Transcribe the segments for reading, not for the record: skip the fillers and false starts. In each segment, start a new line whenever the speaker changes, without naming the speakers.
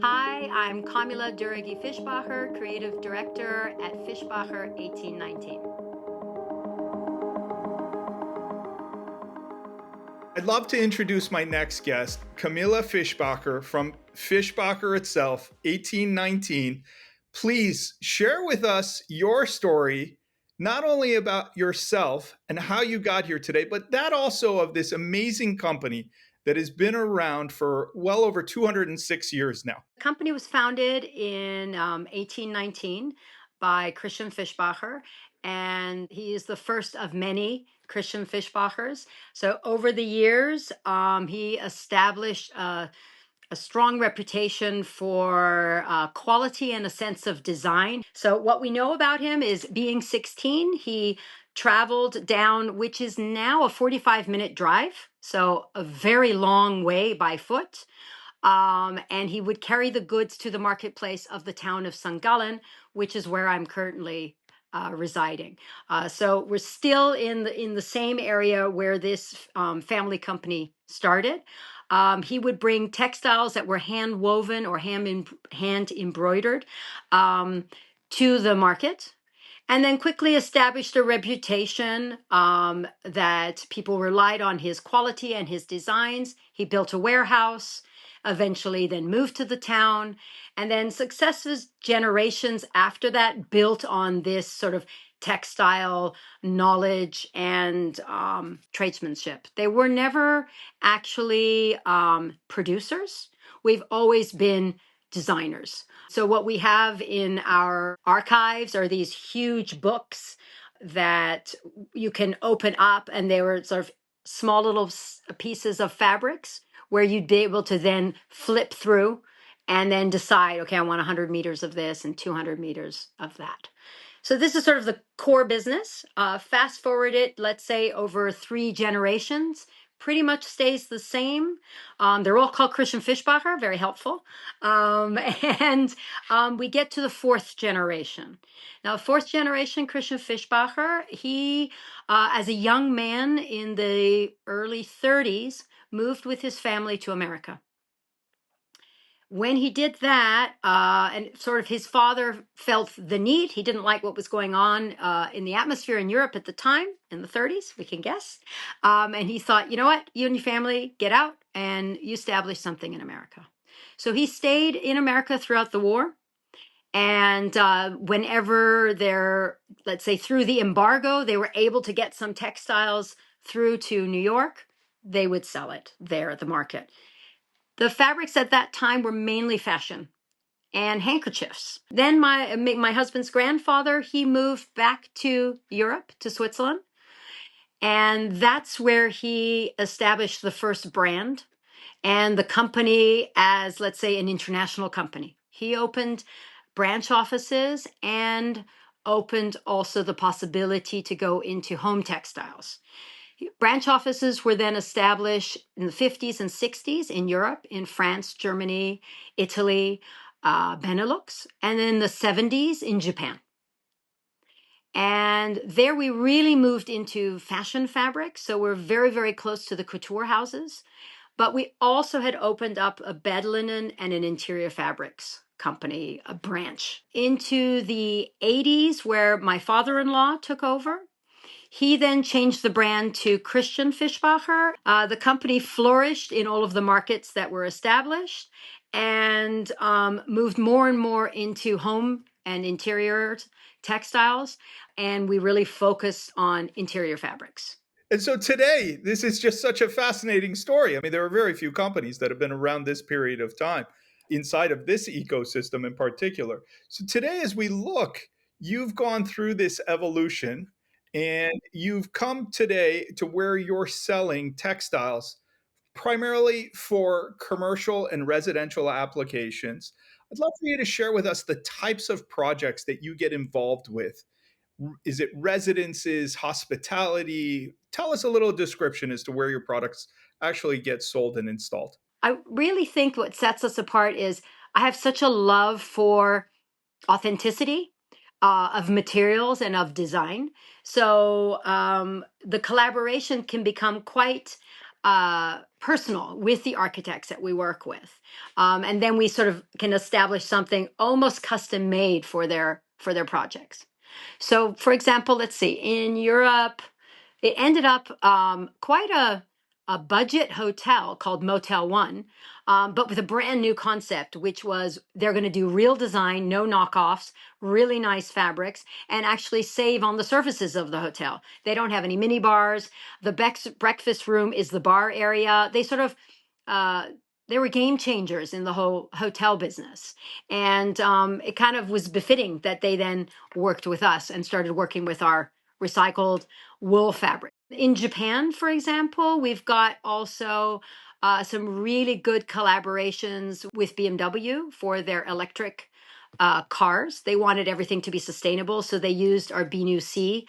Hi, I'm Camilla Douraghy Fischbacher, Creative Director at Fischbacher 1819.
I'd love to introduce my next guest, Camilla Fischbacher from Fischbacher itself, 1819. Please share with us your story, not only about yourself and how you got here today, but that also of this amazing company that has been around for well over 206 years now.
The company was founded in 1819 by Christian Fischbacher, and he is the first of many Christian Fischbachers. So over the years, he established a strong reputation for quality and a sense of design. So, what we know about him is being 16, he traveled down, which is now a 45-minute drive. So, a very long way by foot. And he would carry the goods to the marketplace of the town of St. Gallen, which is where I'm currently residing. So we're still in the same area where this family company started. He would bring textiles that were hand woven or hand embroidered to the market, and then quickly established a reputation that people relied on his quality and his designs. He built a warehouse, eventually then moved to the town, and then successive generations after that built on this sort of textile knowledge and tradesmanship. They were never actually producers. We've always been designers. So, what we have in our archives are these huge books that you can open up, and they were sort of small little pieces of fabrics where you'd be able to then flip through and then decide, okay, I want 100 meters of this and 200 meters of that. So this is sort of the core business. Fast forward it, let's say, over 3 generations, pretty much stays the same. They're all called Christian Fischbacher, very helpful. Um, and we get to the fourth generation. Now, fourth generation Christian Fischbacher, he, as a young man in the early 30s, moved with his family to America. When he did that, and sort of his father felt the need, he didn't like what was going on in the atmosphere in Europe at the time, in the 30s, we can guess. And he thought, you know what, you and your family get out and you establish something in America. So he stayed in America throughout the war. And whenever they're, let's say, through the embargo, they were able to get some textiles through to New York, they would sell it there at the market. The fabrics at that time were mainly fashion and handkerchiefs. Then my husband's grandfather, he moved back to Europe, to Switzerland, and that's where he established the first brand and the company as, let's say, an international company. He opened branch offices and opened also the possibility to go into home textiles. Branch offices were then established in the 50s and 60s in Europe, in France, Germany, Italy, Benelux, and in the 70s in Japan. And there we really moved into fashion fabric. So we're very, very close to the couture houses. But we also had opened up a bed linen and an interior fabrics company, a branch. Into the 80s, where my father in law took over, he then changed the brand to Christian Fischbacher. The company flourished in all of the markets that were established and moved more and more into home and interior textiles. And we really focused on interior fabrics.
And so today, this is just such a fascinating story. I mean, there are very few companies that have been around this period of time inside of this ecosystem in particular. So today, as we look, you've gone through this evolution and you've come today to where you're selling textiles primarily for commercial and residential applications. I'd love for you to share with us the types of projects that you get involved with. Is it residences, hospitality? Tell us a little description as to where your products actually get sold and installed.
I really think what sets us apart is I have such a love for authenticity of materials and of design. So the collaboration can become quite personal with the architects that we work with, and then we sort of can establish something almost custom made for their projects. So, for example, let's see, in Europe, it ended up quite a budget hotel called Motel One, but with a brand new concept, which was they're going to do real design, no knockoffs, really nice fabrics, and actually save on the surfaces of the hotel. They don't have any mini bars. The breakfast room is the bar area. They sort of uh, they were game changers in the whole hotel business, and it kind of was befitting that they then worked with us and started working with our recycled wool fabric. In Japan, for example, we've got also some really good collaborations with BMW for their electric cars. They wanted everything to be sustainable, so they used our BNUC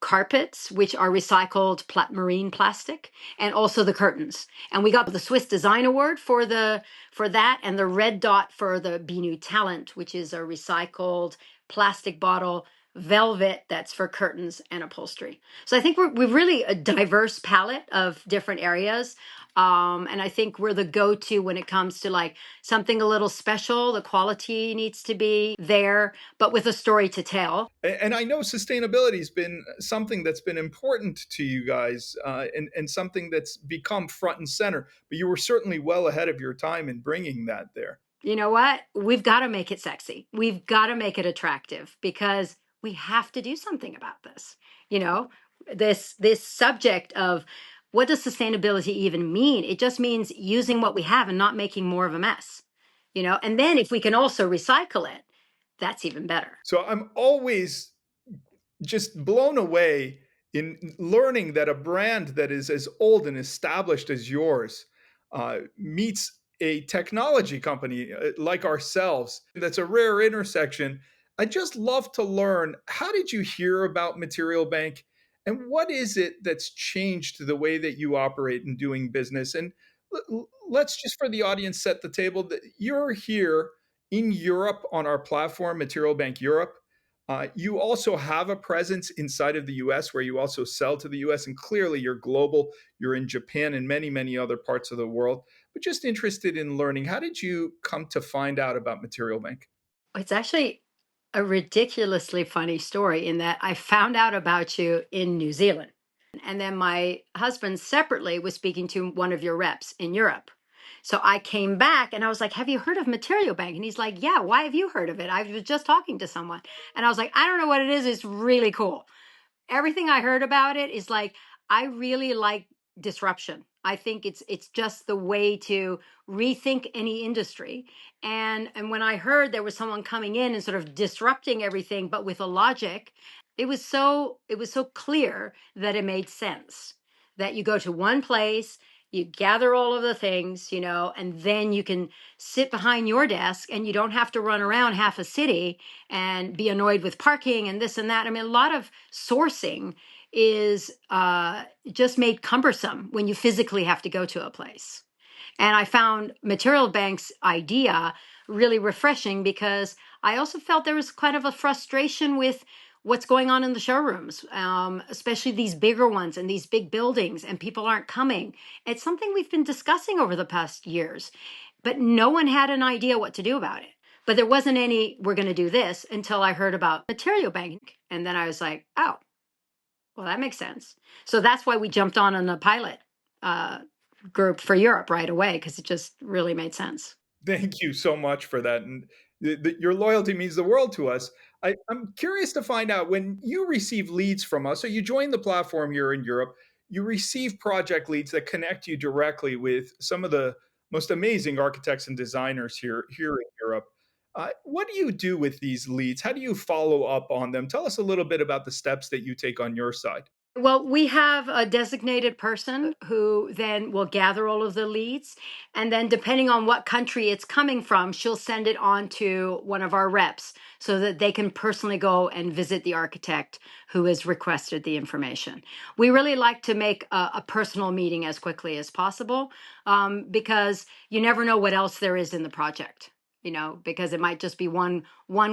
carpets, which are recycled marine plastic, and also the curtains. And we got the Swiss Design Award for that, and the red dot for the BNU Talent, which is a recycled plastic bottle velvet that's for curtains and upholstery. So I think we're really a diverse palette of different areas. And I think we're the go-to when it comes to like something a little special. The quality needs to be there, but with a story to tell.
And I know sustainability has been something that's been important to you guys, and something that's become front and center. But you were certainly well ahead of your time in bringing that there.
You know what? We've got to make it sexy. We've got to make it attractive because we have to do something about this. You know, this subject of what does sustainability even mean? It just means using what we have and not making more of a mess. You know, and then if we can also recycle it, that's even better.
So I'm always just blown away in learning that a brand that is as old and established as yours meets a technology company like ourselves. That's a rare intersection. I just love to learn, how did you hear about Material Bank, and what is it that's changed the way that you operate in doing business? And let's just, for the audience, set the table that you're here in Europe on our platform, Material Bank Europe. You also have a presence inside of the US where you also sell to the US, and clearly you're global. You're in Japan and many, many other parts of the world. But just interested in learning, how did you come to find out about Material Bank?
It's actually a ridiculously funny story in that I found out about you in New Zealand. And then my husband separately was speaking to one of your reps in Europe. So I came back and I was like, "Have you heard of Material Bank?" And he's like, "Yeah, why have you heard of it? I was just talking to someone." And I was like, "I don't know what it is. It's really cool." Everything I heard about it is like, I really like disruption. I think it's just the way to rethink any industry. And when I heard there was someone coming in and sort of disrupting everything but with a logic, it was so clear that it made sense. That you go to one place, you gather all of the things, and then you can sit behind your desk and you don't have to run around half a city and be annoyed with parking and this and that. I mean, a lot of sourcing is just made cumbersome when you physically have to go to a place. And I found Material Bank's idea really refreshing because I also felt there was kind of a frustration with what's going on in the showrooms, especially these bigger ones and these big buildings, and people aren't coming. It's something we've been discussing over the past years, but no one had an idea what to do about it. But there wasn't any, we're going to do this, until I heard about Material Bank. And then I was like, oh, well, that makes sense. So that's why we jumped on the pilot uh, group for Europe right away, because it just really made sense.
Thank you so much for that. And your loyalty means the world to us. I'm curious to find out, when you receive leads from us, so you join the platform here in Europe, you receive project leads that connect you directly with some of the most amazing architects and designers here in Europe. What do you do with these leads? How do you follow up on them? Tell us a little bit about the steps that you take on your side.
Well, we have a designated person who then will gather all of the leads. And then, depending on what country it's coming from, she'll send it on to one of our reps so that they can personally go and visit the architect who has requested the information. We really like to make a personal meeting as quickly as possible, because you never know what else there is in the project. because it might just be one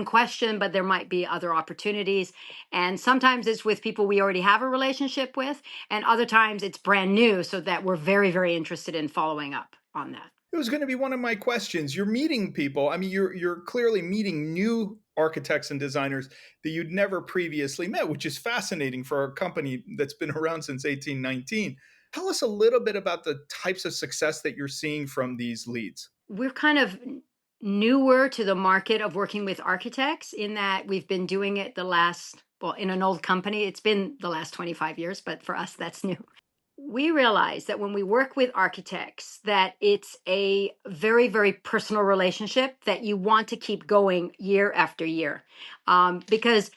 question, but there might be other opportunities. And sometimes it's with people we already have a relationship with, and other times it's brand new, so that we're very, very interested in following up on that.
It was going to be one of my questions. You're meeting people. I mean, you're clearly meeting new architects and designers that you'd never previously met, which is fascinating for a company that's been around since 1819. Tell us a little bit about the types of success that you're seeing from these leads.
We're kind of newer to the market of working with architects in that we've been doing it in an old company, it's been the last 25 years, but for us, that's new. We realize that when we work with architects, that it's a very, very personal relationship that you want to keep going year after year, because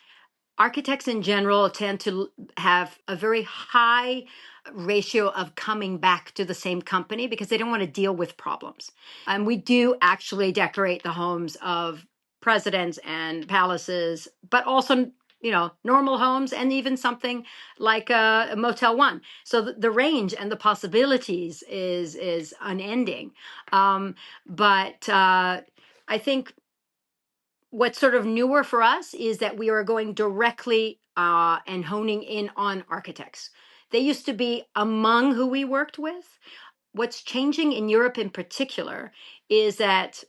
architects in general tend to have a very high ratio of coming back to the same company because they don't want to deal with problems. And we do actually decorate the homes of presidents and palaces, but also normal homes and even something like a Motel 1. So the range and the possibilities is unending. But I think what's sort of newer for us is that we are going directly and honing in on architects. They used to be among who we worked with. What's changing in Europe in particular is that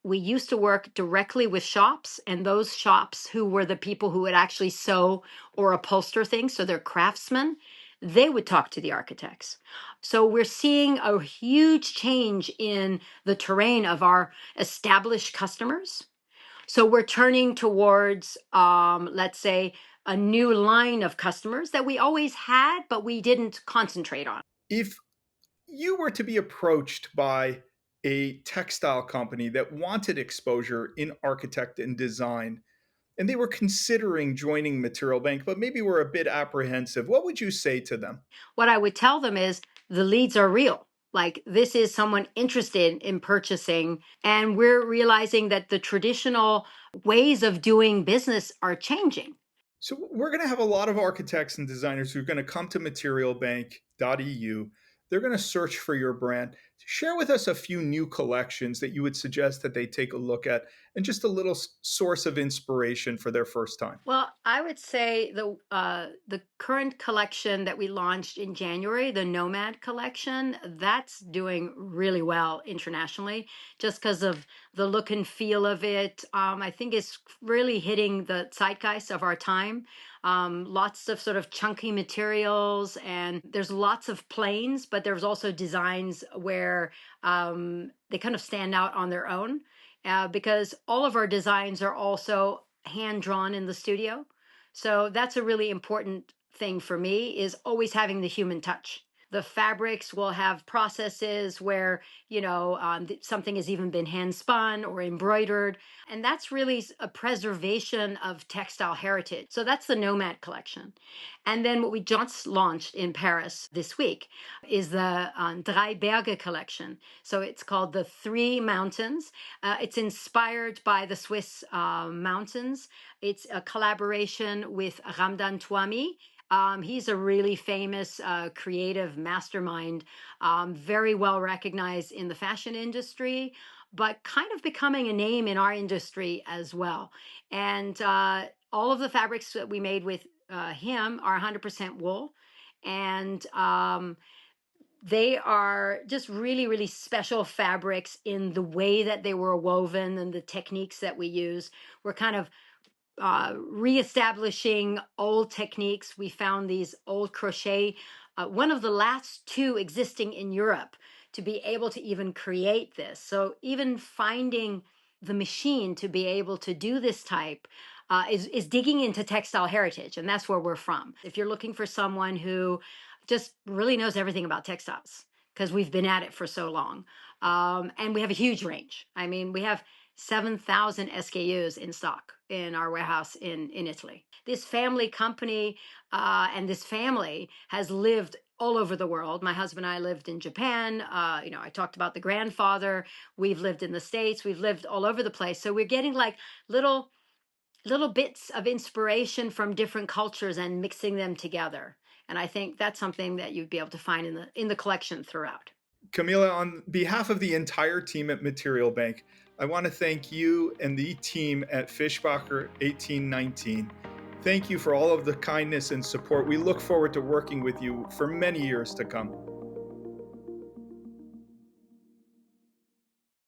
we used to work directly with shops, and those shops who were the people who would actually sew or upholster things, so they're craftsmen, they would talk to the architects. So we're seeing a huge change in the terrain of our established customers. So we're turning towards, let's say, a new line of customers that we always had, but we didn't concentrate on.
If you were to be approached by a textile company that wanted exposure in architect and design, and they were considering joining Material Bank, but maybe were a bit apprehensive, what would you say to them?
What I would tell them is the leads are real. Like, this is someone interested in purchasing, and we're realizing that the traditional ways of doing business are changing.
So we're going to have a lot of architects and designers who are going to come to materialbank.eu. They're going to search for your brand. Share with us a few new collections that you would suggest that they take a look at and just a little source of inspiration for their first time.
Well, I would say the current collection that we launched in January, the Nomad collection, that's doing really well internationally, just because of the look and feel of it. I think it's really hitting the zeitgeist of our time. Lots of sort of chunky materials, and there's lots of planes, but there's also designs where they kind of stand out on their own. Because all of our designs are also hand drawn in the studio. So that's a really important thing for me, is always having the human touch. The fabrics will have processes where, something has even been hand spun or embroidered. And that's really a preservation of textile heritage. So that's the Nomad collection. And then what we just launched in Paris this week is the Drei Berge collection. So it's called the Three Mountains. It's inspired by the Swiss mountains. It's a collaboration with Ramdan Touami. He's a really famous creative mastermind, very well recognized in the fashion industry, but kind of becoming a name in our industry as well. And all of the fabrics that we made with him are 100% wool. And they are just really, really special fabrics in the way that they were woven and the techniques that we use. We're kind of reestablishing old techniques. We found these old crochet, one of the last two existing in Europe to be able to even create this. So even finding the machine to be able to do this type is digging into textile heritage, and that's where we're from. If you're looking for someone who just really knows everything about textiles, because we've been at it for so long, and we have a huge range. I mean, we have 7,000 SKUs in stock in our warehouse in Italy. This family company and this family has lived all over the world. My husband and I lived in Japan. I talked about the grandfather. We've lived in the States. We've lived all over the place. So we're getting like little bits of inspiration from different cultures and mixing them together. And I think that's something that you'd be able to find in the collection throughout.
Camilla, on behalf of the entire team at Material Bank, I want to thank you and the team at Fischbacher 1819. Thank you for all of the kindness and support. We look forward to working with you for many years to come.